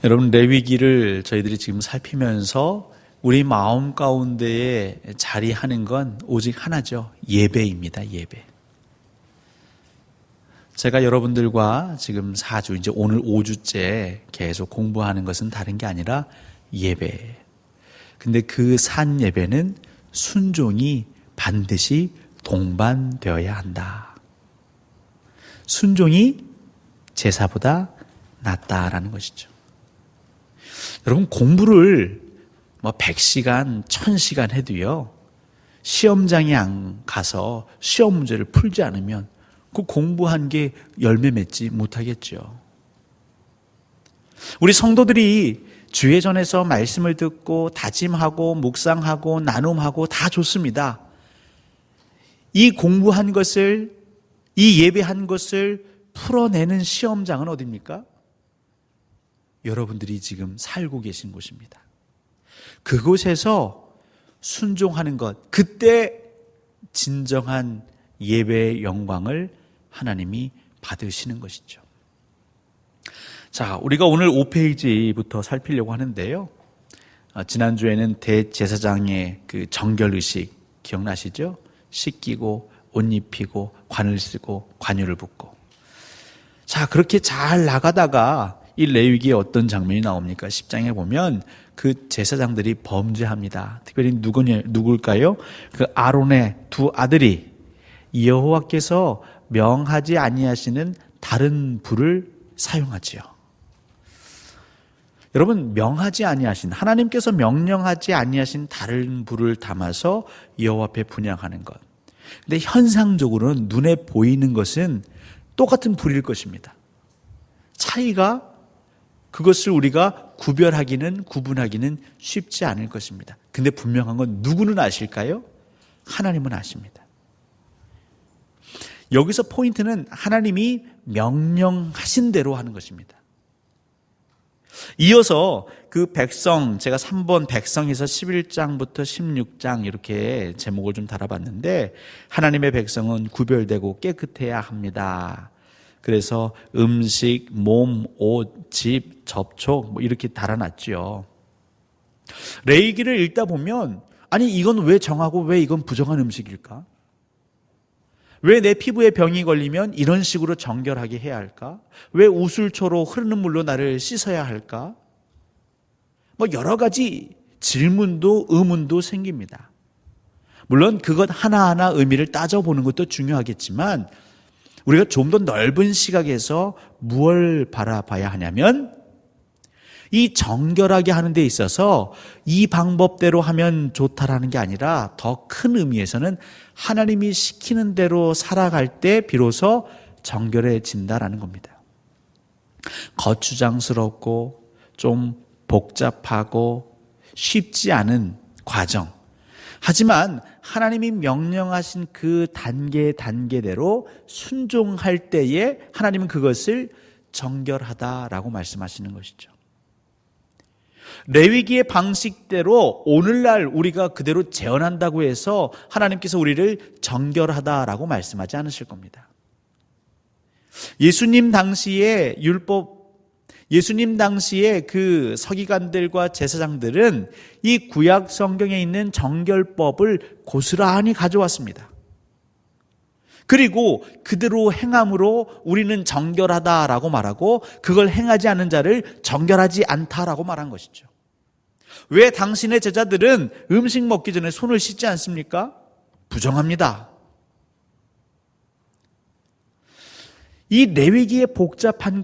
여러분, 레위기를 저희들이 지금 살피면서 우리 마음 가운데에 자리하는 건 오직 하나죠. 예배입니다. 예배. 제가 여러분들과 지금 4주, 이제 오늘 5주째 계속 공부하는 것은 다른 게 아니라 예배. 근데 그 산 예배는 순종이 반드시 동반되어야 한다. 순종이 제사보다 낫다라는 것이죠. 여러분, 공부를 100시간, 1000시간 해도요, 시험장에 안 가서 시험 문제를 풀지 않으면 그 공부한 게 열매 맺지 못하겠죠. 우리 성도들이 주회전에서 말씀을 듣고 다짐하고 묵상하고 나눔하고 다 좋습니다. 이 공부한 것을, 이 예배한 것을 풀어내는 시험장은 어디입니까? 여러분들이 지금 살고 계신 곳입니다. 그곳에서 순종하는 것, 그때 진정한 예배의 영광을 하나님이 받으시는 것이죠. 자, 우리가 오늘 5페이지부터 살피려고 하는데요. 지난주에는 대제사장의 그 정결의식 기억나시죠? 씻기고 옷 입히고 관을 쓰고 관유를 붓고. 자, 그렇게 잘 나가다가 이 레위기에 어떤 장면이 나옵니까? 10장에 보면 그 제사장들이 범죄합니다. 특별히 누굴까요? 그 아론의 두 아들이 여호와께서 명하지 아니하시는 다른 불을 사용하지요. 여러분, 명하지 아니하신, 하나님께서 명령하지 아니하신 다른 불을 담아서 여호와 앞에 분향하는 것. 근데 현상적으로는 눈에 보이는 것은 똑같은 불일 것입니다. 차이가, 그것을 우리가 구분하기는 쉽지 않을 것입니다. 근데 분명한 건 누구는 아실까요? 하나님은 아십니다. 여기서 포인트는 하나님이 명령하신 대로 하는 것입니다. 이어서 그 백성, 제가 3번 백성에서 11장부터 16장 이렇게 제목을 좀 달아봤는데, 하나님의 백성은 구별되고 깨끗해야 합니다. 그래서 음식, 몸, 옷, 집, 접촉 이렇게 달아놨죠. 레위기를 읽다 보면, 아니 이건 왜 정하고 왜 이건 부정한 음식일까? 왜 내 피부에 병이 걸리면 이런 식으로 정결하게 해야 할까? 왜 우술초로 흐르는 물로 나를 씻어야 할까? 여러 가지 질문도 의문도 생깁니다. 물론 그것 하나하나 의미를 따져보는 것도 중요하겠지만, 우리가 좀 더 넓은 시각에서 무엇을 바라봐야 하냐면, 이 정결하게 하는 데 있어서 이 방법대로 하면 좋다라는 게 아니라 더 큰 의미에서는 하나님이 시키는 대로 살아갈 때 비로소 정결해진다라는 겁니다. 거추장스럽고 좀 복잡하고 쉽지 않은 과정. 하지만 하나님이 명령하신 그 단계대로 순종할 때에 하나님은 그것을 정결하다라고 말씀하시는 것이죠. 레위기의 방식대로 오늘날 우리가 그대로 재현한다고 해서 하나님께서 우리를 정결하다라고 말씀하지 않으실 겁니다. 예수님 당시에 그 서기관들과 제사장들은 이 구약 성경에 있는 정결법을 고스란히 가져왔습니다. 그리고 그대로 행함으로 우리는 정결하다라고 말하고, 그걸 행하지 않는 자를 정결하지 않다라고 말한 것이죠. 왜 당신의 제자들은 음식 먹기 전에 손을 씻지 않습니까? 부정합니다. 이 레위기의 복잡한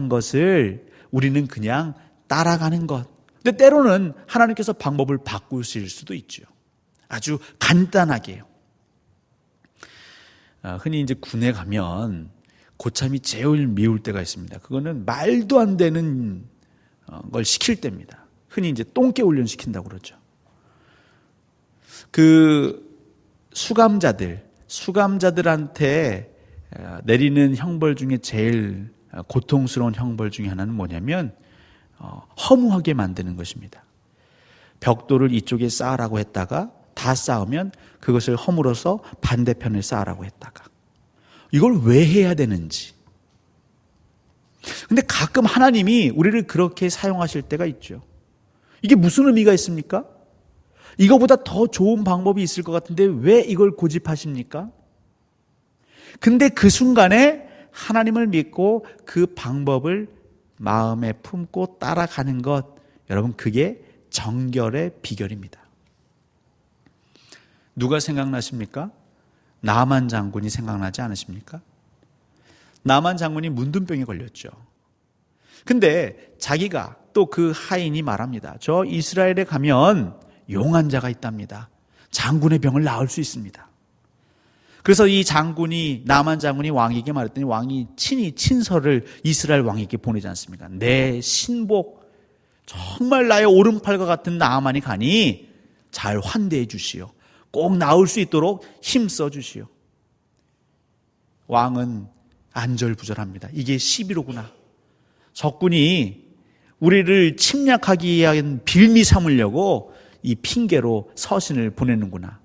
것을 우리는 그냥 따라가는 것. 근데 때로는 하나님께서 방법을 바꾸실 수도 있죠. 아주 간단하게요. 흔히 이제 군에 가면 고참이 제일 미울 때가 있습니다. 그거는 말도 안 되는 걸 시킬 때입니다. 흔히 이제 똥개 훈련 시킨다고 그러죠. 그 수감자들한테 내리는 형벌 중에 제일 고통스러운 형벌 중에 하나는 뭐냐면 허무하게 만드는 것입니다. 벽돌을 이쪽에 쌓으라고 했다가 다 쌓으면 그것을 허물어서 반대편을 쌓으라고 했다가, 이걸 왜 해야 되는지. 근데 가끔 하나님이 우리를 그렇게 사용하실 때가 있죠. 이게 무슨 의미가 있습니까? 이거보다 더 좋은 방법이 있을 것 같은데 왜 이걸 고집하십니까? 근데 그 순간에 하나님을 믿고 그 방법을 마음에 품고 따라가는 것, 여러분 그게 정결의 비결입니다. 누가 생각나십니까? 나만 장군이 생각나지 않으십니까? 나만 장군이 문둥병에 걸렸죠. 근데 자기가 또 그 하인이 말합니다. 저 이스라엘에 가면 용한 자가 있답니다. 장군의 병을 나을 수 있습니다. 그래서 이 장군이, 나만 장군이 왕에게 말했더니 왕이 친히 친서를 이스라엘 왕에게 보내지 않습니까? 내 신복, 정말 나의 오른팔과 같은 나만이 가니 잘 환대해 주시오. 꼭 나을 수 있도록 힘써 주시오. 왕은 안절부절합니다. 이게 11호구나. 적군이 우리를 침략하기 위한 빌미 삼으려고 이 핑계로 서신을 보내는구나.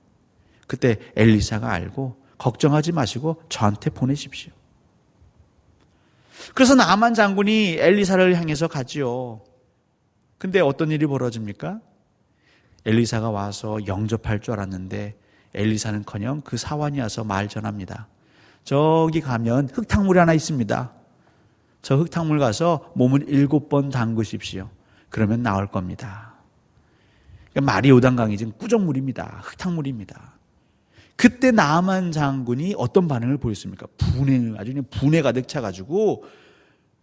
그때 엘리사가 알고 걱정하지 마시고 저한테 보내십시오. 그래서 나만 장군이 엘리사를 향해서 가지요. 근데 어떤 일이 벌어집니까? 엘리사가 와서 영접할 줄 알았는데 엘리사는커녕 그 사환이 와서 말 전합니다. 저기 가면 흙탕물이 하나 있습니다. 저 흙탕물 가서 몸을 7번 담그십시오. 그러면 나을 겁니다. 그러니까 말이 요단강이 지금 꾸정물입니다. 흙탕물입니다. 그때 나만 장군이 어떤 반응을 보였습니까? 아주 그냥 분에 가득 차가지고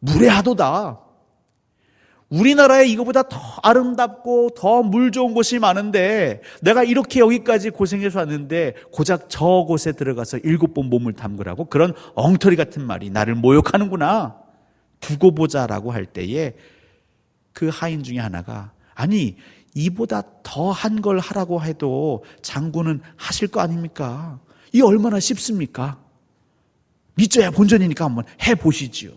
무례하도다. 우리나라에 이거보다 더 아름답고 더 물 좋은 곳이 많은데 내가 이렇게 여기까지 고생해서 왔는데 고작 저곳에 들어가서 7번 몸을 담그라고? 그런 엉터리 같은 말이 나를 모욕하는구나. 두고 보자라고 할 때에 그 하인 중에 하나가, 아니 이보다 더한 걸 하라고 해도 장군은 하실 거 아닙니까? 이 얼마나 쉽습니까? 믿져야 본전이니까 한번 해보시지요.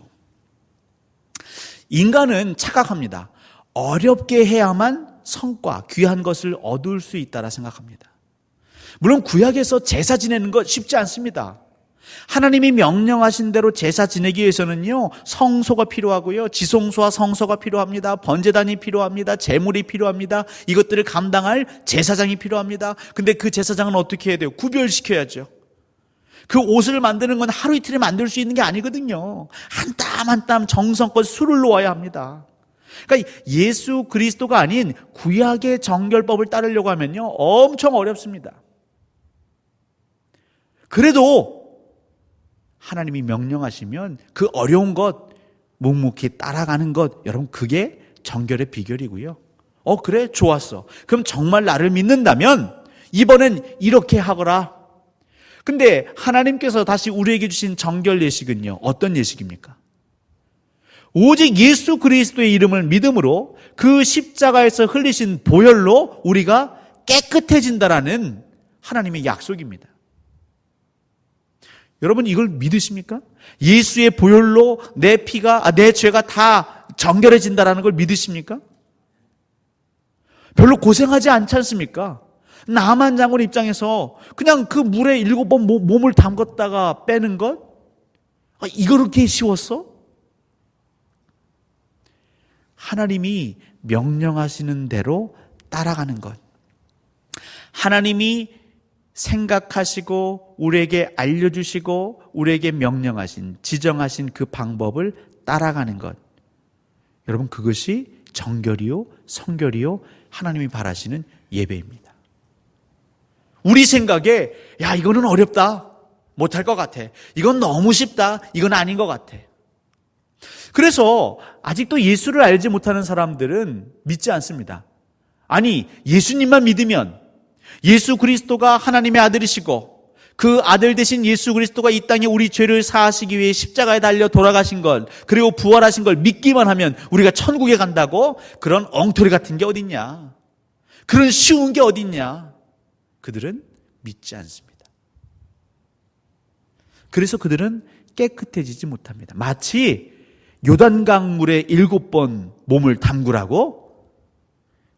인간은 착각합니다. 어렵게 해야만 성과, 귀한 것을 얻을 수 있다라 생각합니다. 물론 구약에서 제사 지내는 것 쉽지 않습니다. 하나님이 명령하신 대로 제사 지내기 위해서는요, 성소가 필요하고요, 지성소와 성소가 필요합니다. 번제단이 필요합니다. 제물이 필요합니다. 이것들을 감당할 제사장이 필요합니다. 근데 그 제사장은 어떻게 해야 돼요? 구별시켜야죠. 그 옷을 만드는 건 하루 이틀에 만들 수 있는 게 아니거든요. 한 땀 한 땀 정성껏 술을 놓아야 합니다. 그러니까 예수 그리스도가 아닌 구약의 정결법을 따르려고 하면요, 엄청 어렵습니다. 그래도 하나님이 명령하시면 그 어려운 것 묵묵히 따라가는 것, 여러분 그게 정결의 비결이고요. 그래? 좋았어. 그럼 정말 나를 믿는다면 이번엔 이렇게 하거라. 근데 하나님께서 다시 우리에게 주신 정결 예식은요, 어떤 예식입니까? 오직 예수 그리스도의 이름을 믿음으로 그 십자가에서 흘리신 보혈로 우리가 깨끗해진다라는 하나님의 약속입니다. 여러분 이걸 믿으십니까? 예수의 보혈로 내 죄가 다 정결해진다라는 걸 믿으십니까? 별로 고생하지 않지 않습니까? 나만 장군 입장에서 그냥 그 물에 7번 몸을 담갔다가 빼는 것? 이거 그렇게 쉬웠어? 하나님이 명령하시는 대로 따라가는 것. 하나님이 생각하시고 우리에게 알려주시고 우리에게 명령하신, 지정하신 그 방법을 따라가는 것. 여러분 그것이 정결이요 성결이요 하나님이 바라시는 예배입니다. 우리 생각에 야 이거는 어렵다, 못할 것 같아, 이건 너무 쉽다, 이건 아닌 것 같아. 그래서 아직도 예수를 알지 못하는 사람들은 믿지 않습니다. 아니 예수님만 믿으면, 예수 그리스도가 하나님의 아들이시고 그 아들 되신 예수 그리스도가 이 땅에 우리 죄를 사하시기 위해 십자가에 달려 돌아가신 것, 그리고 부활하신 걸 믿기만 하면 우리가 천국에 간다고? 그런 엉터리 같은 게 어딨냐, 그런 쉬운 게 어딨냐. 그들은 믿지 않습니다. 그래서 그들은 깨끗해지지 못합니다. 마치 요단강 물에 7번 몸을 담그라고?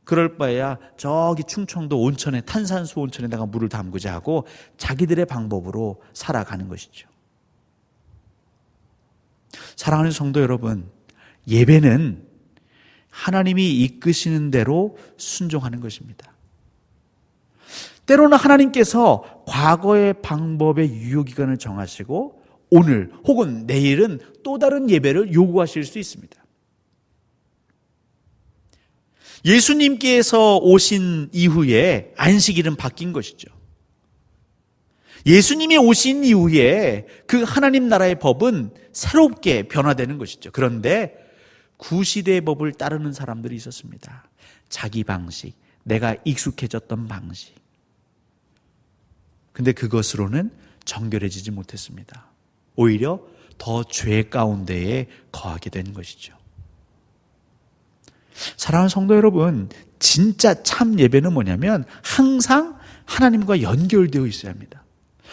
그럴 바에야 저기 충청도 온천에, 탄산수 온천에다가 물을 담그자 하고 자기들의 방법으로 살아가는 것이죠. 사랑하는 성도 여러분, 예배는 하나님이 이끄시는 대로 순종하는 것입니다. 때로는 하나님께서 과거의 방법의 유효기간을 정하시고 오늘 혹은 내일은 또 다른 예배를 요구하실 수 있습니다. 예수님께서 오신 이후에 안식일은 바뀐 것이죠. 예수님이 오신 이후에 그 하나님 나라의 법은 새롭게 변화되는 것이죠. 그런데 구시대의 법을 따르는 사람들이 있었습니다. 자기 방식, 내가 익숙해졌던 방식. 근데 그것으로는 정결해지지 못했습니다. 오히려 더 죄 가운데에 거하게 된 것이죠. 사랑하는 성도 여러분, 진짜 참 예배는 뭐냐면 항상 하나님과 연결되어 있어야 합니다.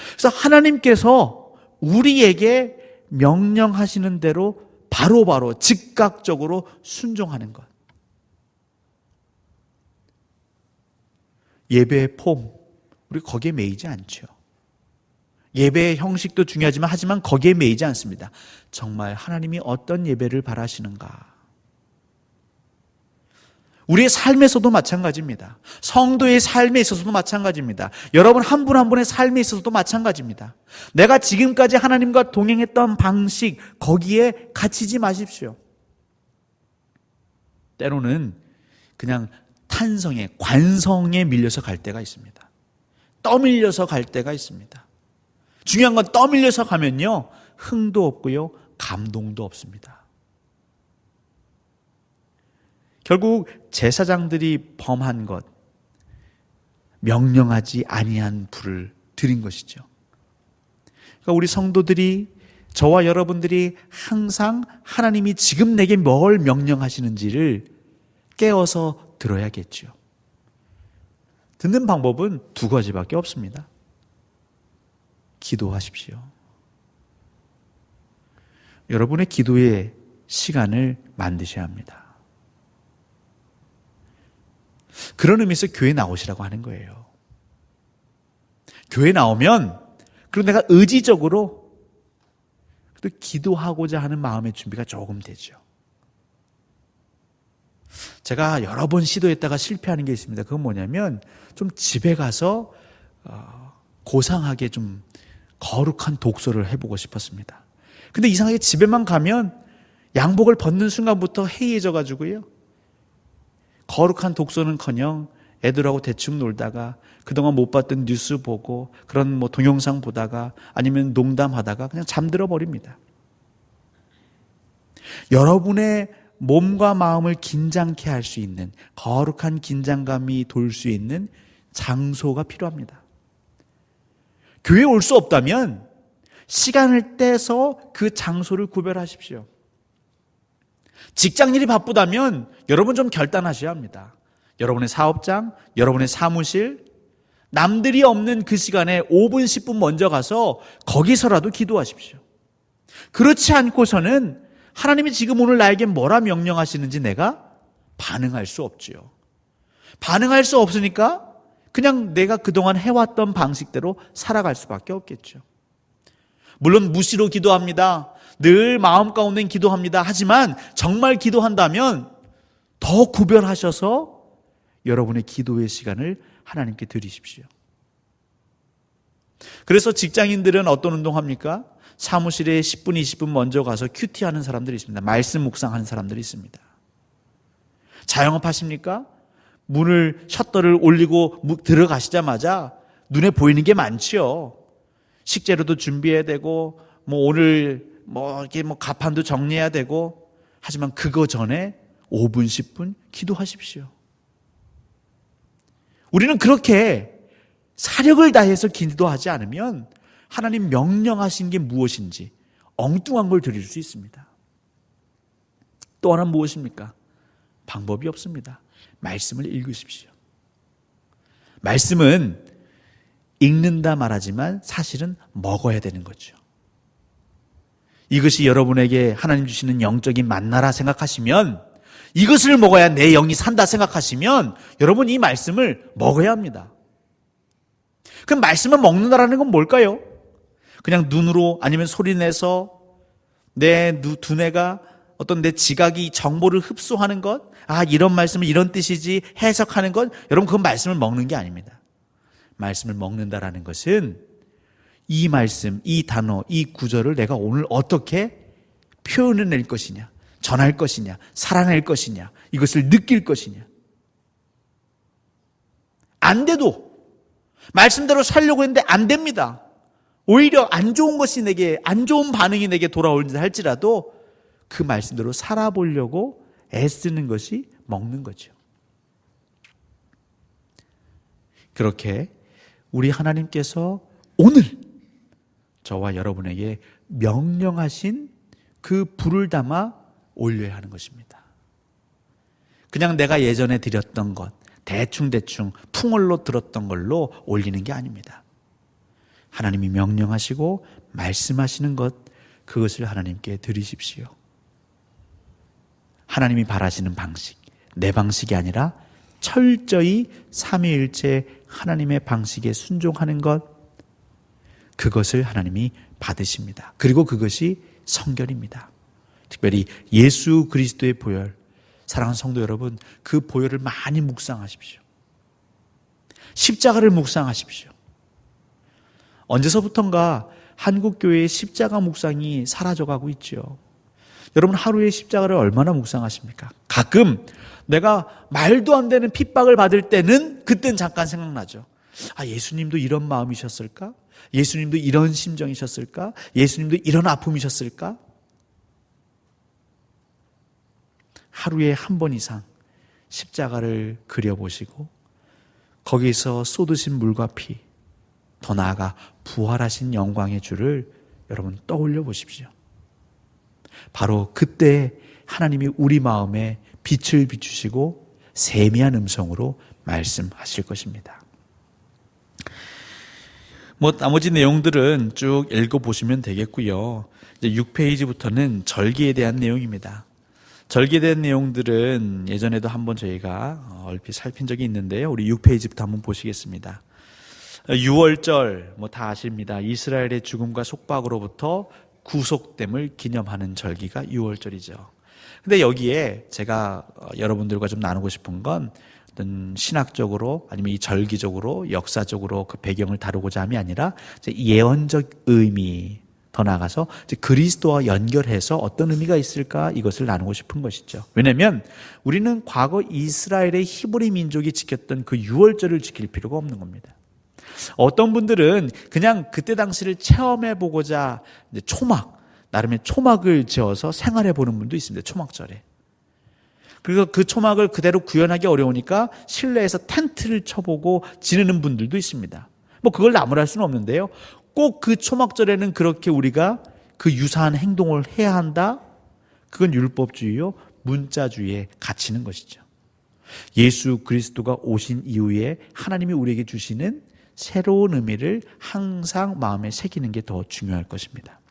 그래서 하나님께서 우리에게 명령하시는 대로 바로바로 즉각적으로 순종하는 것. 예배의 폼, 우리 거기에 매이지 않죠. 예배의 형식도 중요하지만 하지만 거기에 매이지 않습니다. 정말 하나님이 어떤 예배를 바라시는가. 우리의 삶에서도 마찬가지입니다. 성도의 삶에 있어서도 마찬가지입니다. 여러분 한 분 한 분의 삶에 있어서도 마찬가지입니다. 내가 지금까지 하나님과 동행했던 방식, 거기에 갇히지 마십시오. 때로는 그냥 탄성에, 관성에 밀려서 갈 때가 있습니다. 떠밀려서 갈 때가 있습니다. 중요한 건 떠밀려서 가면요, 흥도 없고요, 감동도 없습니다. 결국 제사장들이 범한 것, 명령하지 아니한 불을 드린 것이죠. 그러니까 우리 성도들이, 저와 여러분들이 항상 하나님이 지금 내게 뭘 명령하시는지를 깨어서 들어야겠죠. 듣는 방법은 두 가지밖에 없습니다. 기도하십시오. 여러분의 기도의 시간을 만드셔야 합니다. 그런 의미에서 교회 나오시라고 하는 거예요. 교회 나오면 그럼 내가 의지적으로 또 기도하고자 하는 마음의 준비가 조금 되죠. 제가 여러 번 시도했다가 실패하는 게 있습니다. 그건 뭐냐면 좀 집에 가서 고상하게 좀 거룩한 독서를 해보고 싶었습니다. 근데 이상하게 집에만 가면 양복을 벗는 순간부터 해이해져 가지고요, 거룩한 독서는커녕 애들하고 대충 놀다가 그동안 못 봤던 뉴스 보고 그런 동영상 보다가 아니면 농담하다가 그냥 잠들어 버립니다. 여러분의 몸과 마음을 긴장케 할 수 있는 거룩한 긴장감이 돌 수 있는 장소가 필요합니다. 교회에 올 수 없다면 시간을 떼서 그 장소를 구별하십시오. 직장 일이 바쁘다면 여러분 좀 결단하셔야 합니다. 여러분의 사업장, 여러분의 사무실, 남들이 없는 그 시간에 5분, 10분 먼저 가서 거기서라도 기도하십시오. 그렇지 않고서는 하나님이 지금 오늘 나에게 뭐라 명령하시는지 내가 반응할 수 없지요. 반응할 수 없으니까 그냥 내가 그동안 해왔던 방식대로 살아갈 수밖에 없겠죠. 물론 무시로 기도합니다. 늘 마음 가운데는 기도합니다. 하지만 정말 기도한다면 더 구별하셔서 여러분의 기도의 시간을 하나님께 드리십시오. 그래서 직장인들은 어떤 운동합니까? 사무실에 10분, 20분 먼저 가서 큐티하는 사람들이 있습니다. 말씀 묵상하는 사람들이 있습니다. 자영업 하십니까? 문을, 셔터를 올리고 들어가시자마자 눈에 보이는 게 많지요. 식재료도 준비해야 되고, 오늘 이렇게 가판도 정리해야 되고, 하지만 그거 전에 5분, 10분 기도하십시오. 우리는 그렇게 사력을 다해서 기도하지 않으면 하나님 명령하신 게 무엇인지 엉뚱한 걸 드릴 수 있습니다. 또 하나 무엇입니까? 방법이 없습니다. 말씀을 읽으십시오. 말씀은 읽는다 말하지만 사실은 먹어야 되는 거죠. 이것이 여러분에게 하나님 주시는 영적인 만나라 생각하시면, 이것을 먹어야 내 영이 산다 생각하시면 여러분 이 말씀을 먹어야 합니다. 그럼 말씀을 먹는다라는 건 뭘까요? 그냥 눈으로 아니면 소리 내서 내 두뇌가 어떤 내 지각이 정보를 흡수하는 것, 이런 말씀은 이런 뜻이지 해석하는 것, 여러분 그 말씀을 먹는 게 아닙니다. 말씀을 먹는다라는 것은 이 말씀, 이 단어, 이 구절을 내가 오늘 어떻게 표현해낼 것이냐, 전할 것이냐, 살아낼 것이냐, 이것을 느낄 것이냐. 안 돼도 말씀대로 살려고 했는데 안 됩니다. 오히려 안 좋은 것이 내게, 안 좋은 반응이 내게 돌아오는지 할지라도 그 말씀대로 살아보려고 애쓰는 것이 먹는 거죠. 그렇게 우리 하나님께서 오늘 저와 여러분에게 명령하신 그 불을 담아 올려야 하는 것입니다. 그냥 내가 예전에 드렸던 것, 대충 풍월로 들었던 걸로 올리는 게 아닙니다. 하나님이 명령하시고 말씀하시는 것, 그것을 하나님께 드리십시오. 하나님이 바라시는 방식, 내 방식이 아니라 철저히 삼위일체 하나님의 방식에 순종하는 것, 그것을 하나님이 받으십니다. 그리고 그것이 성결입니다. 특별히 예수 그리스도의 보혈, 사랑하는 성도 여러분, 그 보혈을 많이 묵상하십시오. 십자가를 묵상하십시오. 언제서부턴가 한국교회의 십자가 묵상이 사라져가고 있죠. 여러분 하루에 십자가를 얼마나 묵상하십니까? 가끔 내가 말도 안 되는 핍박을 받을 때는 그땐 잠깐 생각나죠. 예수님도 이런 마음이셨을까? 예수님도 이런 심정이셨을까? 예수님도 이런 아픔이셨을까? 하루에 한 번 이상 십자가를 그려보시고 거기서 쏟으신 물과 피, 더 나아가 부활하신 영광의 주를 여러분 떠올려 보십시오. 바로 그때 하나님이 우리 마음에 빛을 비추시고 세미한 음성으로 말씀하실 것입니다. 나머지 내용들은 쭉 읽어보시면 되겠고요. 이제 6페이지부터는 절기에 대한 내용입니다. 절기에 대한 내용들은 예전에도 한번 저희가 얼핏 살핀 적이 있는데요. 우리 6페이지부터 한번 보시겠습니다. 6월절 다 아십니다. 이스라엘의 죽음과 속박으로부터 구속됨을 기념하는 절기가 6월절이죠. 근데 여기에 제가 여러분들과 좀 나누고 싶은 건 어떤 신학적으로 아니면 이 절기적으로 역사적으로 그 배경을 다루고자 함이 아니라 예언적 의미, 더 나아가서 그리스도와 연결해서 어떤 의미가 있을까, 이것을 나누고 싶은 것이죠. 왜냐하면 우리는 과거 이스라엘의 히브리 민족이 지켰던 그 6월절을 지킬 필요가 없는 겁니다. 어떤 분들은 그냥 그때 당시를 체험해 보고자 초막, 나름의 초막을 지어서 생활해 보는 분도 있습니다. 초막절에. 그리고 그 초막을 그대로 구현하기 어려우니까 실내에서 텐트를 쳐보고 지내는 분들도 있습니다. 그걸 나무랄 수는 없는데요. 꼭 그 초막절에는 그렇게 우리가 그 유사한 행동을 해야 한다? 그건 율법주의요, 문자주의에 갇히는 것이죠. 예수 그리스도가 오신 이후에 하나님이 우리에게 주시는 새로운 의미를 항상 마음에 새기는 게 더 중요할 것입니다.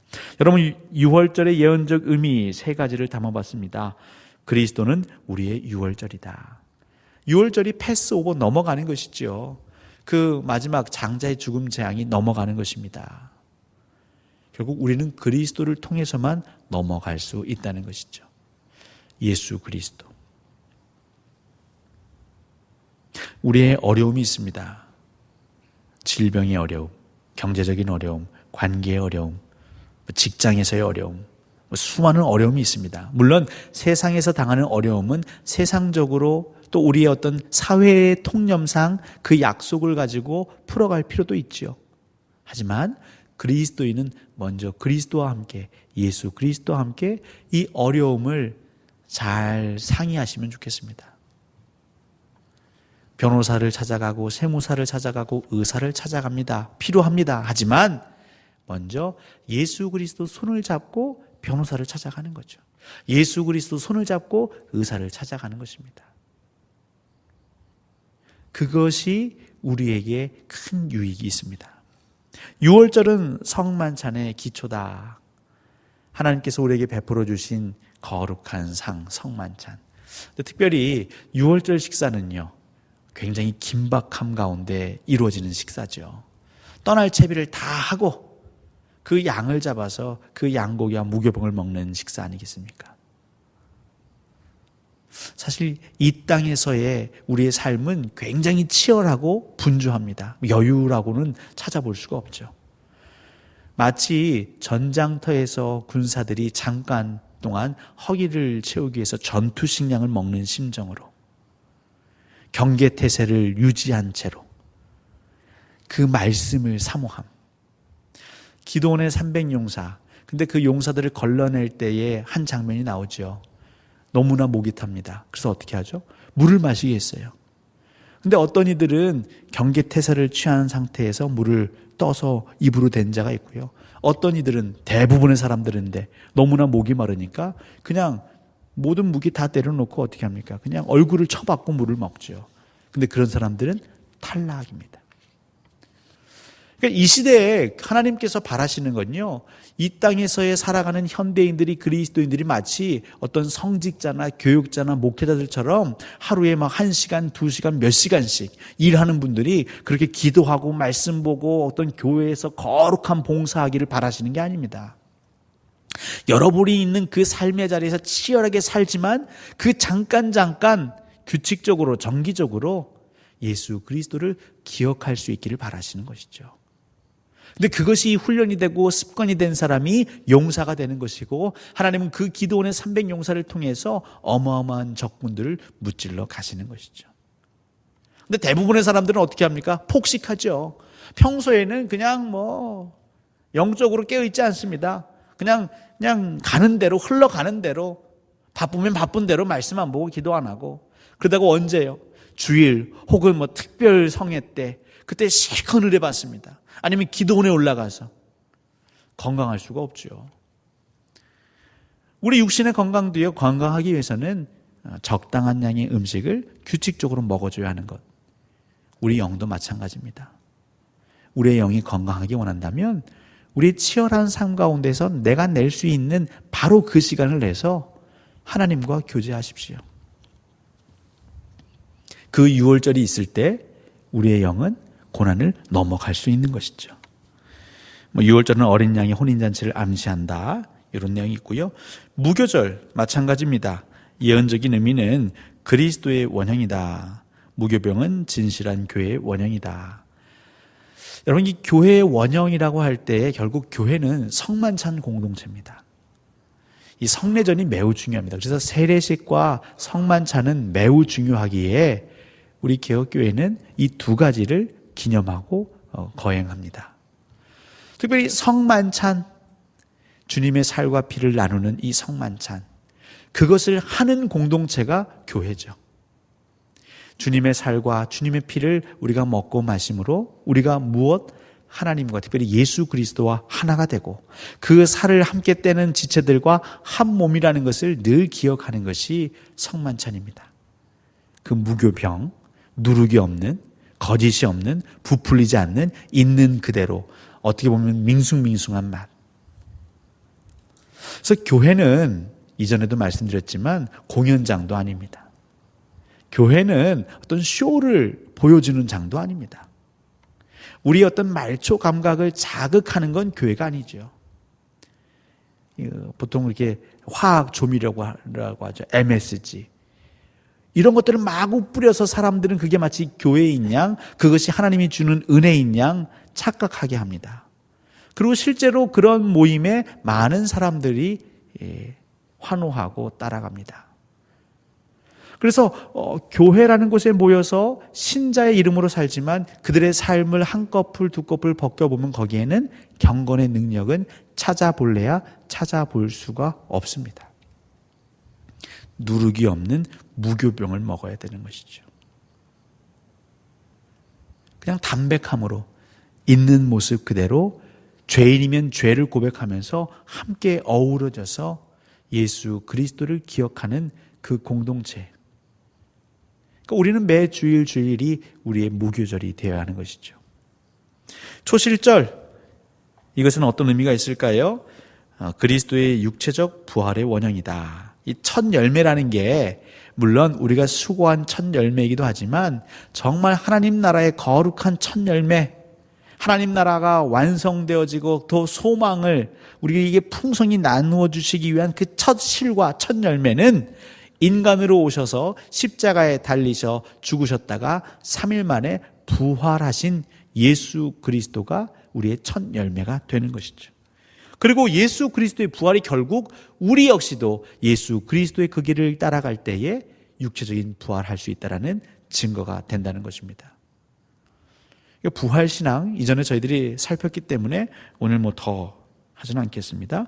여러분, 6월절의 예언적 의미 3가지를 담아봤습니다. 그리스도는 우리의 6월절이다. 6월절이 패스오버, 넘어가는 것이죠. 그 마지막 장자의 죽음 재앙이 넘어가는 것입니다. 결국 우리는 그리스도를 통해서만 넘어갈 수 있다는 것이죠. 예수 그리스도. 우리의 어려움이 있습니다. 질병의 어려움, 경제적인 어려움, 관계의 어려움, 직장에서의 어려움, 수많은 어려움이 있습니다. 물론 세상에서 당하는 어려움은 세상적으로 또 우리의 어떤 사회의 통념상 그 약속을 가지고 풀어갈 필요도 있죠. 하지만 그리스도인은 먼저 그리스도와 함께, 예수 그리스도와 함께 이 어려움을 잘 상의하시면 좋겠습니다. 변호사를 찾아가고 세무사를 찾아가고 의사를 찾아갑니다. 필요합니다. 하지만 먼저 예수 그리스도 손을 잡고 변호사를 찾아가는 거죠. 예수 그리스도 손을 잡고 의사를 찾아가는 것입니다. 그것이 우리에게 큰 유익이 있습니다. 6월절은 성만찬의 기초다. 하나님께서 우리에게 베풀어 주신 거룩한 상, 성만찬. 특별히 6월절 식사는요, 굉장히 긴박함 가운데 이루어지는 식사죠. 떠날 채비를 다 하고 그 양을 잡아서 그 양고기와 무교병을 먹는 식사 아니겠습니까? 사실 이 땅에서의 우리의 삶은 굉장히 치열하고 분주합니다. 여유라고는 찾아볼 수가 없죠. 마치 전장터에서 군사들이 잠깐 동안 허기를 채우기 위해서 전투 식량을 먹는 심정으로 경계태세를 유지한 채로 그 말씀을 사모함. 기도원의 300용사, 근데 그 용사들을 걸러낼 때에 한 장면이 나오죠. 너무나 목이 탑니다. 그래서 어떻게 하죠? 물을 마시겠어요. 근데 어떤 이들은 경계태세를 취한 상태에서 물을 떠서 입으로 댄 자가 있고요. 어떤 이들은, 대부분의 사람들인데 너무나 목이 마르니까 그냥 모든 무기 다 때려놓고 어떻게 합니까? 그냥 얼굴을 쳐박고 물을 먹죠. 근데 그런 사람들은 탈락입니다. 그러니까 이 시대에 하나님께서 바라시는 건요, 이 땅에서의 살아가는 현대인들이, 그리스도인들이 마치 어떤 성직자나 교육자나 목회자들처럼 하루에 막 1시간, 2시간, 몇 시간씩 일하는 분들이 그렇게 기도하고 말씀 보고 어떤 교회에서 거룩한 봉사하기를 바라시는 게 아닙니다. 여러분이 있는 그 삶의 자리에서 치열하게 살지만 그 잠깐 규칙적으로, 정기적으로 예수 그리스도를 기억할 수 있기를 바라시는 것이죠. 근데 그것이 훈련이 되고 습관이 된 사람이 용사가 되는 것이고, 하나님은 그 기도원의 300용사를 통해서 어마어마한 적군들을 무찔러 가시는 것이죠. 근데 대부분의 사람들은 어떻게 합니까? 폭식하죠. 평소에는 그냥 영적으로 깨어있지 않습니다. 그냥 가는 대로, 흘러가는 대로, 바쁘면 바쁜 대로 말씀 안 보고 기도 안 하고, 그러다가 언제요? 주일 혹은 특별 성회 때 그때 실컷 은혜 받습니다. 아니면 기도원에 올라가서 건강할 수가 없죠. 우리 육신의 건강도요, 건강하기 위해서는 적당한 양의 음식을 규칙적으로 먹어줘야 하는 것. 우리 영도 마찬가지입니다. 우리의 영이 건강하기 원한다면 우리의 치열한 삶 가운데서 내가 낼 수 있는 바로 그 시간을 내서 하나님과 교제하십시오. 그 유월절이 있을 때 우리의 영은 고난을 넘어갈 수 있는 것이죠. 유월절은 어린 양의 혼인잔치를 암시한다, 이런 내용이 있고요. 무교절 마찬가지입니다. 예언적인 의미는 그리스도의 원형이다. 무교병은 진실한 교회의 원형이다. 여러분, 이 교회의 원형이라고 할 때 결국 교회는 성만찬 공동체입니다. 이 성례전이 매우 중요합니다. 그래서 세례식과 성만찬은 매우 중요하기에 우리 개혁교회는 이 두 가지를 기념하고 거행합니다. 특별히 성만찬, 주님의 살과 피를 나누는 이 성만찬, 그것을 하는 공동체가 교회죠. 주님의 살과 주님의 피를 우리가 먹고 마심으로 우리가 무엇? 하나님과, 특별히 예수 그리스도와 하나가 되고 그 살을 함께 떼는 지체들과 한 몸이라는 것을 늘 기억하는 것이 성만찬입니다. 그 무교병, 누룩이 없는, 거짓이 없는, 부풀리지 않는, 있는 그대로, 어떻게 보면 밍숭밍숭한 맛. 그래서 교회는 이전에도 말씀드렸지만 공연장도 아닙니다. 교회는 어떤 쇼를 보여주는 장도 아닙니다. 우리의 어떤 말초 감각을 자극하는 건 교회가 아니죠. 보통 이렇게 화학 조미료라고 하죠. MSG. 이런 것들을 마구 뿌려서 사람들은 그게 마치 교회인 양, 그것이 하나님이 주는 은혜인 양 착각하게 합니다. 그리고 실제로 그런 모임에 많은 사람들이 환호하고 따라갑니다. 그래서 교회라는 곳에 모여서 신자의 이름으로 살지만 그들의 삶을 한꺼풀 두꺼풀 벗겨보면 거기에는 경건의 능력은 찾아볼래야 찾아볼 수가 없습니다. 누룩이 없는 무교병을 먹어야 되는 것이죠. 그냥 담백함으로 있는 모습 그대로 죄인이면 죄를 고백하면서 함께 어우러져서 예수 그리스도를 기억하는 그 공동체. 그러니까 우리는 매 주일이 우리의 무교절이 되어야 하는 것이죠. 초실절, 이것은 어떤 의미가 있을까요? 그리스도의 육체적 부활의 원형이다. 이 첫 열매라는 게 물론 우리가 수고한 첫 열매이기도 하지만 정말 하나님 나라의 거룩한 첫 열매, 하나님 나라가 완성되어지고 더 소망을 우리에게 풍성히 나누어 주시기 위한 그 첫 실과 첫 열매는 인간으로 오셔서 십자가에 달리셔 죽으셨다가 3일 만에 부활하신 예수 그리스도가 우리의 첫 열매가 되는 것이죠. 그리고 예수 그리스도의 부활이 결국 우리 역시도 예수 그리스도의 그 길을 따라갈 때에 육체적인 부활할 수 있다는 증거가 된다는 것입니다. 부활신앙 이전에 저희들이 살폈기 때문에 오늘 더 하지는 않겠습니다.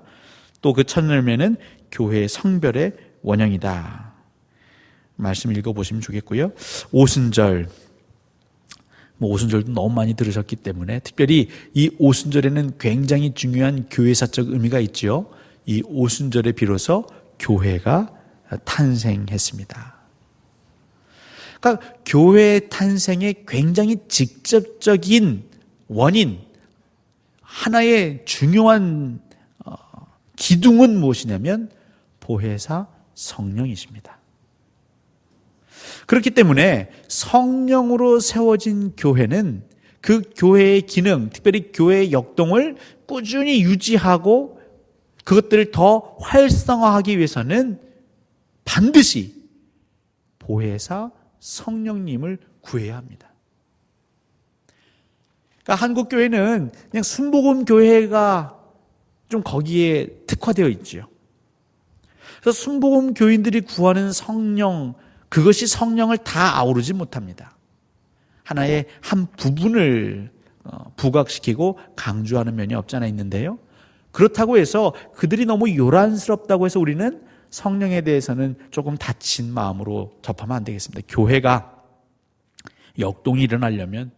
또 그 첫 열매는 교회의 성별의 원형이다. 말씀 읽어보시면 좋겠고요. 오순절, 오순절도 너무 많이 들으셨기 때문에 특별히 이 오순절에는 굉장히 중요한 교회사적 의미가 있죠. 이 오순절에 비로소 교회가 탄생했습니다. 그러니까 교회 탄생의 굉장히 직접적인 원인, 하나의 중요한 기둥은 무엇이냐면 보혜사 성령이십니다. 그렇기 때문에 성령으로 세워진 교회는 그 교회의 기능, 특별히 교회의 역동을 꾸준히 유지하고 그것들을 더 활성화하기 위해서는 반드시 보혜사 성령님을 구해야 합니다. 그러니까 한국 교회는 그냥 순복음 교회가 좀 거기에 특화되어 있죠. 그래서 순복음 교인들이 구하는 성령, 그것이 성령을 다 아우르지 못합니다. 하나의 한 부분을 부각시키고 강조하는 면이 없지 않아 있는데요. 그렇다고 해서 그들이 너무 요란스럽다고 해서 우리는 성령에 대해서는 조금 다친 마음으로 접하면 안 되겠습니다. 교회가 역동이 일어나려면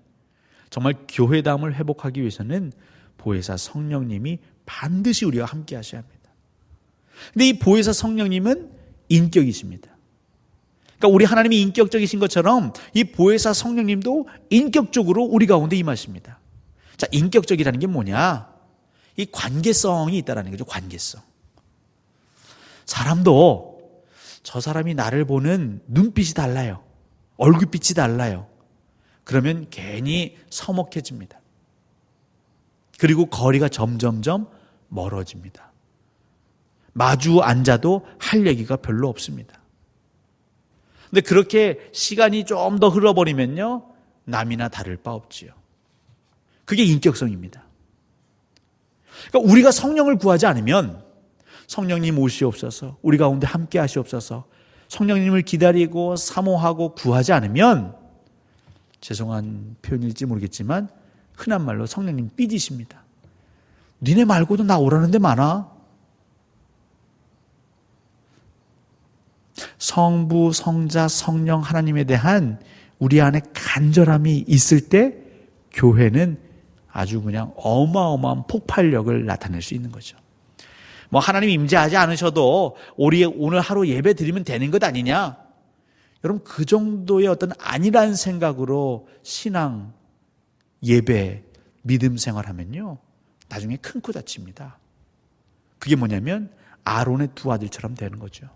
정말 교회담을 회복하기 위해서는 보혜사 성령님이 반드시 우리와 함께 하셔야 합니다. 근데 이 보혜사 성령님은 인격이십니다. 그러니까 우리 하나님이 인격적이신 것처럼 이 보혜사 성령님도 인격적으로 우리 가운데 임하십니다. 자, 인격적이라는 게 뭐냐? 이 관계성이 있다는 거죠. 관계성. 사람도 저 사람이 나를 보는 눈빛이 달라요. 얼굴빛이 달라요. 그러면 괜히 서먹해집니다. 그리고 거리가 점점점 멀어집니다. 마주 앉아도 할 얘기가 별로 없습니다. 근데 그렇게 시간이 좀 더 흘러버리면요, 남이나 다를 바 없지요. 그게 인격성입니다. 그러니까 우리가 성령을 구하지 않으면 성령님 오시옵소서, 우리 가운데 함께 하시옵소서, 성령님을 기다리고 사모하고 구하지 않으면 죄송한 표현일지 모르겠지만 흔한 말로 성령님 삐지십니다. 니네 말고도 나 오라는 데 많아. 성부, 성자, 성령 하나님에 대한 우리 안에 간절함이 있을 때 교회는 아주 그냥 어마어마한 폭발력을 나타낼 수 있는 거죠. 하나님 임재하지 않으셔도 우리 오늘 하루 예배 드리면 되는 것 아니냐? 여러분, 그 정도의 어떤 아니란 생각으로 신앙, 예배, 믿음 생활하면요, 나중에 큰 코 다칩니다. 그게 뭐냐면 아론의 두 아들처럼 되는 거죠.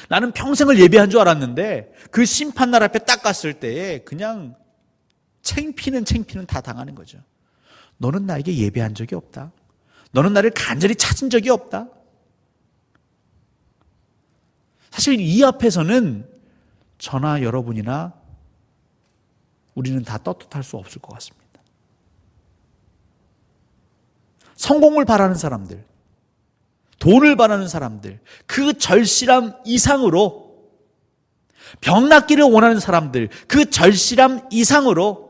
나는 평생을 예배한 줄 알았는데 그 심판날 앞에 딱 갔을 때에 그냥 창피는 다 당하는 거죠. 너는 나에게 예배한 적이 없다. 너는 나를 간절히 찾은 적이 없다. 사실 이 앞에서는 저나 여러분이나 우리는 다 떳떳할 수 없을 것 같습니다. 성공을 바라는 사람들, 돈을 바라는 사람들, 그 절실함 이상으로, 병 낫기를 원하는 사람들, 그 절실함 이상으로,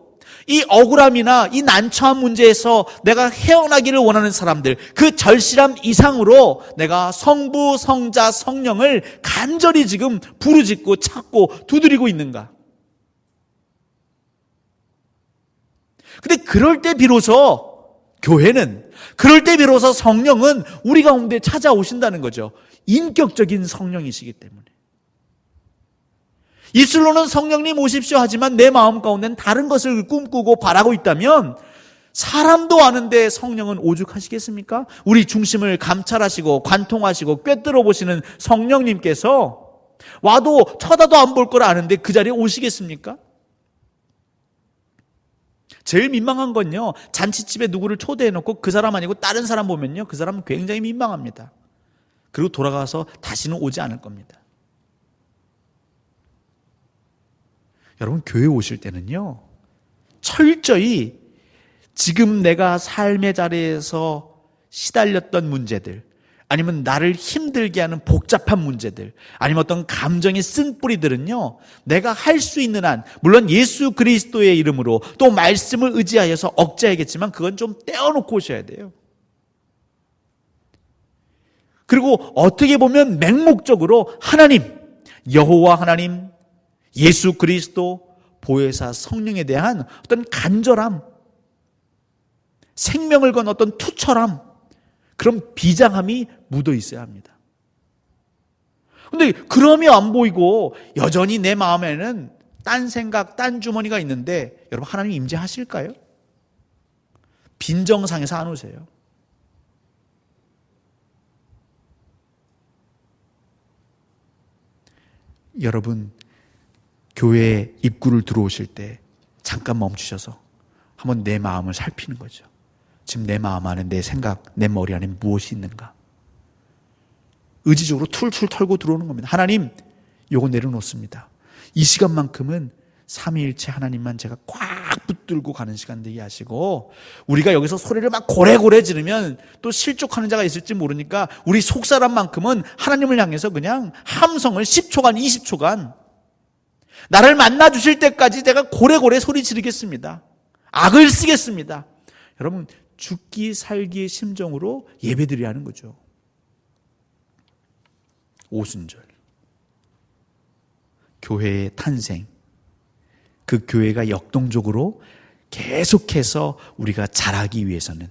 이 억울함이나 이 난처한 문제에서 내가 헤어나기를 원하는 사람들, 그 절실함 이상으로 내가 성부, 성자, 성령을 간절히 지금 부르짖고 찾고 두드리고 있는가? 근데 그럴 때 비로소 교회는, 그럴 때 비로소 성령은 우리 가운데 찾아오신다는 거죠. 인격적인 성령이시기 때문에. 입술로는 성령님 오십시오 하지만 내 마음 가운데는 다른 것을 꿈꾸고 바라고 있다면 사람도 아는데 성령은 오죽하시겠습니까? 우리 중심을 감찰하시고 관통하시고 꿰뚫어 보시는 성령님께서 와도 쳐다도 안 볼 걸 아는데 그 자리에 오시겠습니까? 제일 민망한 건요, 잔치집에 누구를 초대해놓고 그 사람 아니고 다른 사람 보면요, 그 사람은 굉장히 민망합니다. 그리고 돌아가서 다시는 오지 않을 겁니다. 여러분, 교회 오실 때는요, 철저히 지금 내가 삶의 자리에서 시달렸던 문제들, 아니면 나를 힘들게 하는 복잡한 문제들, 아니면 어떤 감정의 쓴뿌리들은요, 내가 할 수 있는 한, 물론 예수 그리스도의 이름으로 또 말씀을 의지하여서 억제하겠지만 그건 좀 떼어놓고 오셔야 돼요. 그리고 어떻게 보면 맹목적으로 하나님, 여호와 하나님, 예수 그리스도, 보혜사 성령에 대한 어떤 간절함, 생명을 건 어떤 투철함, 그런 비장함이 묻어 있어야 합니다. 그런데 그럼이 안 보이고 여전히 내 마음에는 딴 생각, 딴 주머니가 있는데 여러분, 하나님 임재하실까요? 빈정상에서 안 오세요. 여러분, 교회 입구를 들어오실 때 잠깐 멈추셔서 한번 내 마음을 살피는 거죠. 지금 내 마음 안에, 내 생각, 내 머리 안에 무엇이 있는가? 의지적으로 툴툴 털고 들어오는 겁니다. 하나님, 요거 내려놓습니다. 이 시간만큼은 삼위일체 하나님만 제가 꽉 붙들고 가는 시간 되게 하시고, 우리가 여기서 소리를 막 고래고래 지르면 또 실족하는 자가 있을지 모르니까 우리 속사람만큼은 하나님을 향해서 그냥 함성을 10초간, 20초간 나를 만나 주실 때까지 내가 고래고래 소리 지르겠습니다. 악을 쓰겠습니다. 여러분, 죽기 살기의 심정으로 예배드려야 하는 거죠. 오순절, 교회의 탄생, 그 교회가 역동적으로 계속해서 우리가 자라기 위해서는,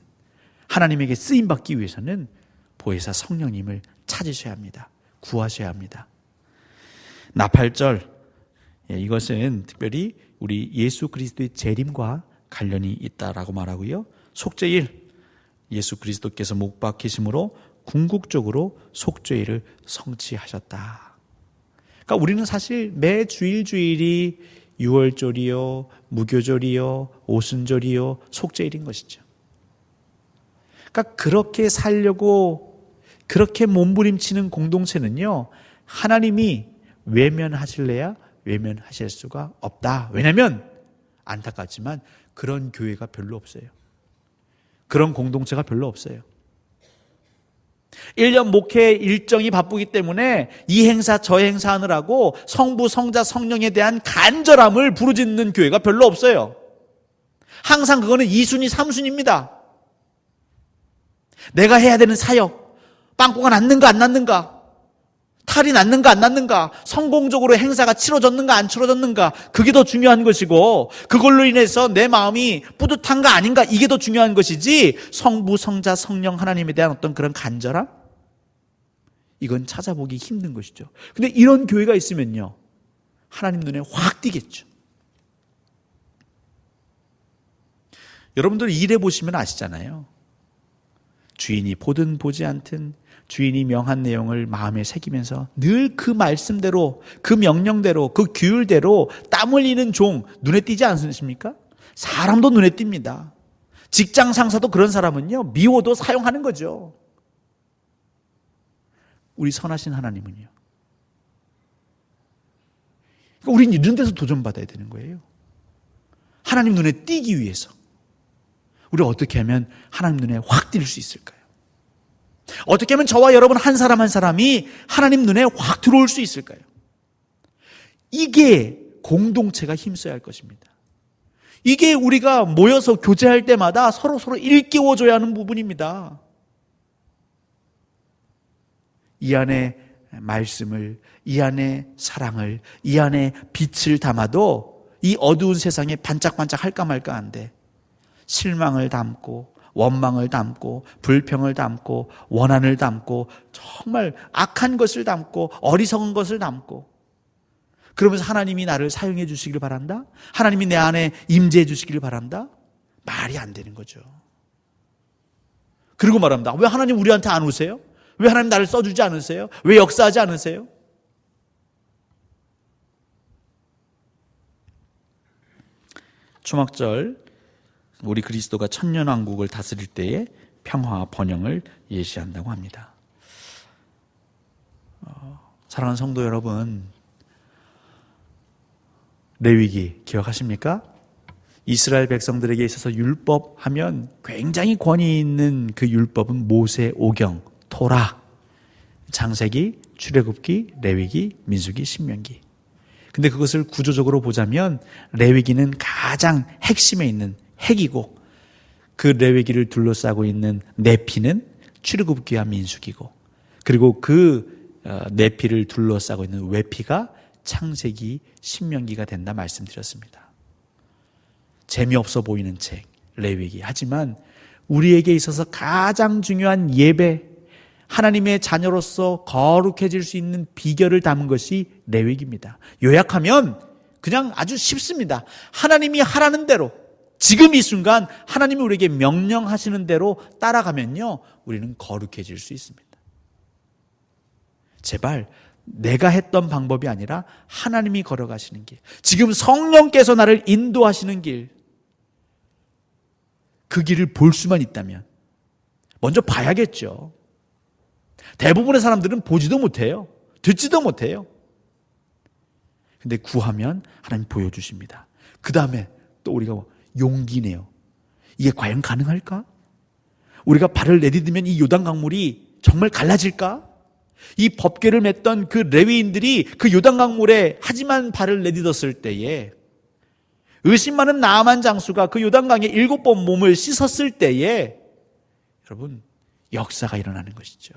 하나님에게 쓰임받기 위해서는 보혜사 성령님을 찾으셔야 합니다. 구하셔야 합니다. 나팔절, 이것은 특별히 우리 예수 그리스도의 재림과 관련이 있다라고 말하고요. 속죄일, 예수 그리스도께서 못 박히심으로 궁극적으로 속죄일을 성취하셨다. 그러니까 우리는 사실 매 주일이 유월절이요, 무교절이요, 오순절이요, 속죄일인 것이죠. 그러니까 그렇게 살려고 그렇게 몸부림치는 공동체는요, 하나님이 외면하실래야 외면하실 수가 없다. 왜냐하면 안타깝지만 그런 교회가 별로 없어요. 그런 공동체가 별로 없어요. 1년 목회 일정이 바쁘기 때문에 이 행사 저 행사 하느라고 성부, 성자, 성령에 대한 간절함을 부르짖는 교회가 별로 없어요. 항상 그거는 2순위, 3순위입니다. 내가 해야 되는 사역, 빵꾸가 났는가 안 났는가, 탈이 났는가 안 났는가, 성공적으로 행사가 치러졌는가 안 치러졌는가, 그게 더 중요한 것이고, 그걸로 인해서 내 마음이 뿌듯한가 아닌가, 이게 더 중요한 것이지, 성부, 성자, 성령 하나님에 대한 어떤 그런 간절함, 이건 찾아보기 힘든 것이죠. 근데 이런 교회가 있으면요, 하나님 눈에 확 띄겠죠. 여러분들 일해 보시면 아시잖아요. 주인이 보든 보지 않든 주인이 명한 내용을 마음에 새기면서 늘 그 말씀대로, 그 명령대로, 그 규율대로 땀 흘리는 종 눈에 띄지 않으십니까? 사람도 눈에 띕니다. 직장 상사도 그런 사람은요, 미워도 사용하는 거죠. 우리 선하신 하나님은요. 그러니까 우리는 이런 데서 도전받아야 되는 거예요. 하나님 눈에 띄기 위해서. 우리가 어떻게 하면 하나님 눈에 확 띌 수 있을까요? 어떻게 하면 저와 여러분 한 사람 한 사람이 하나님 눈에 확 들어올 수 있을까요? 이게 공동체가 힘써야 할 것입니다. 이게 우리가 모여서 교제할 때마다 서로 일깨워줘야 하는 부분입니다. 이 안에 말씀을, 이 안에 사랑을, 이 안에 빛을 담아도 이 어두운 세상에 반짝반짝 할까 말까 한데, 실망을 담고 원망을 담고 불평을 담고 원한을 담고 정말 악한 것을 담고 어리석은 것을 담고, 그러면서 하나님이 나를 사용해 주시길 바란다? 하나님이 내 안에 임재해 주시길 바란다? 말이 안 되는 거죠. 그리고 말합니다. 왜 하나님 우리한테 안 오세요? 왜 하나님 나를 써주지 않으세요? 왜 역사하지 않으세요? 초막절, 우리 그리스도가 천년왕국을 다스릴 때의 평화 번영을 예시한다고 합니다. 사랑하는 성도 여러분, 레위기 기억하십니까? 이스라엘 백성들에게 있어서 율법 하면 굉장히 권위 있는 그 율법은 모세 오경, 토라, 창세기, 출애굽기, 레위기, 민수기, 신명기. 근데 그것을 구조적으로 보자면 레위기는 가장 핵심에 있는 핵이고, 그 레위기를 둘러싸고 있는 내피는 출애굽기와 민수기고, 그리고 그 내피를 둘러싸고 있는 외피가 창세기, 신명기가 된다 말씀드렸습니다. 재미없어 보이는 책, 레위기. 하지만 우리에게 있어서 가장 중요한 예배, 하나님의 자녀로서 거룩해질 수 있는 비결을 담은 것이 레위기입니다. 요약하면 그냥 아주 쉽습니다. 하나님이 하라는 대로, 지금 이 순간 하나님이 우리에게 명령하시는 대로 따라가면요, 우리는 거룩해질 수 있습니다. 제발 내가 했던 방법이 아니라 하나님이 걸어가시는 길, 지금 성령께서 나를 인도하시는 길, 그 길을 볼 수만 있다면 먼저 봐야겠죠. 대부분의 사람들은 보지도 못해요. 듣지도 못해요. 근데 구하면 하나님 보여주십니다. 그 다음에 또 우리가 용기 내요. 이게 과연 가능할까? 우리가 발을 내디디면 이 요단 강물이 정말 갈라질까? 이 법궤를 맸던 그 레위인들이 그 요단 강물에 하지만 발을 내딛었을 때에, 의심 많은 나아만 장수가 그 요단강에 7번 몸을 씻었을 때에 여러분 역사가 일어나는 것이죠.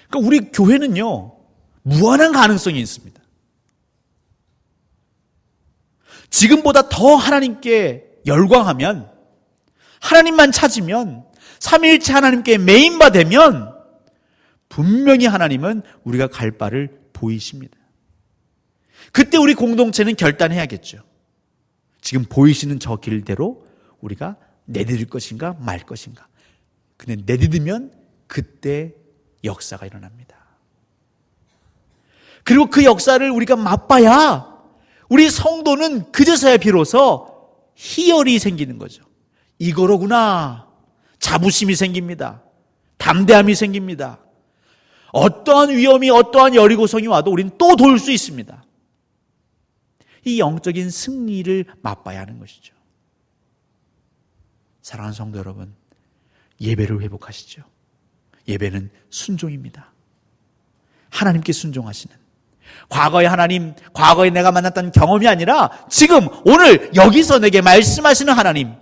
그러니까 우리 교회는요, 무한한 가능성이 있습니다. 지금보다 더 하나님께 열광하면, 하나님만 찾으면, 삼위일체 하나님께 메인바 되면 분명히 하나님은 우리가 갈 바를 보이십니다. 그때 우리 공동체는 결단해야겠죠. 지금 보이시는 저 길대로 우리가 내디딜 것인가 말 것인가. 근데 내디디면 그때 역사가 일어납니다. 그리고 그 역사를 우리가 맛봐야 우리 성도는 그제서야 비로소 희열이 생기는 거죠. 이거로구나. 자부심이 생깁니다. 담대함이 생깁니다. 어떠한 위험이, 어떠한 여리고성이 와도 우리는 또 돌 수 있습니다. 이 영적인 승리를 맛봐야 하는 것이죠. 사랑하는 성도 여러분, 예배를 회복하시죠. 예배는 순종입니다. 하나님께 순종하시는, 과거의 하나님, 과거에 내가 만났던 경험이 아니라 지금 오늘 여기서 내게 말씀하시는 하나님,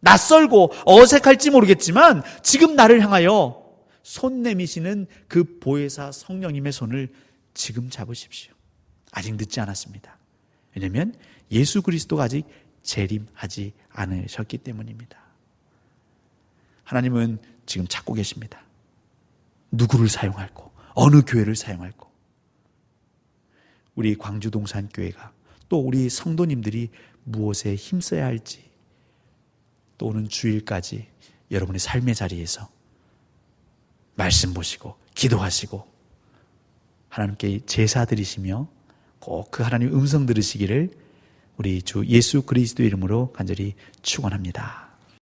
낯설고 어색할지 모르겠지만 지금 나를 향하여 손 내미시는 그 보혜사 성령님의 손을 지금 잡으십시오. 아직 늦지 않았습니다. 왜냐하면 예수 그리스도가 아직 재림하지 않으셨기 때문입니다. 하나님은 지금 찾고 계십니다. 누구를 사용할고, 어느 교회를 사용할고, 우리 광주동산교회가, 또 우리 성도님들이 무엇에 힘써야 할지, 또 오는 주일까지 여러분의 삶의 자리에서 말씀 보시고 기도하시고 하나님께 제사 드리시며 꼭 그 하나님의 음성 들으시기를 우리 주 예수 그리스도 이름으로 간절히 축원합니다.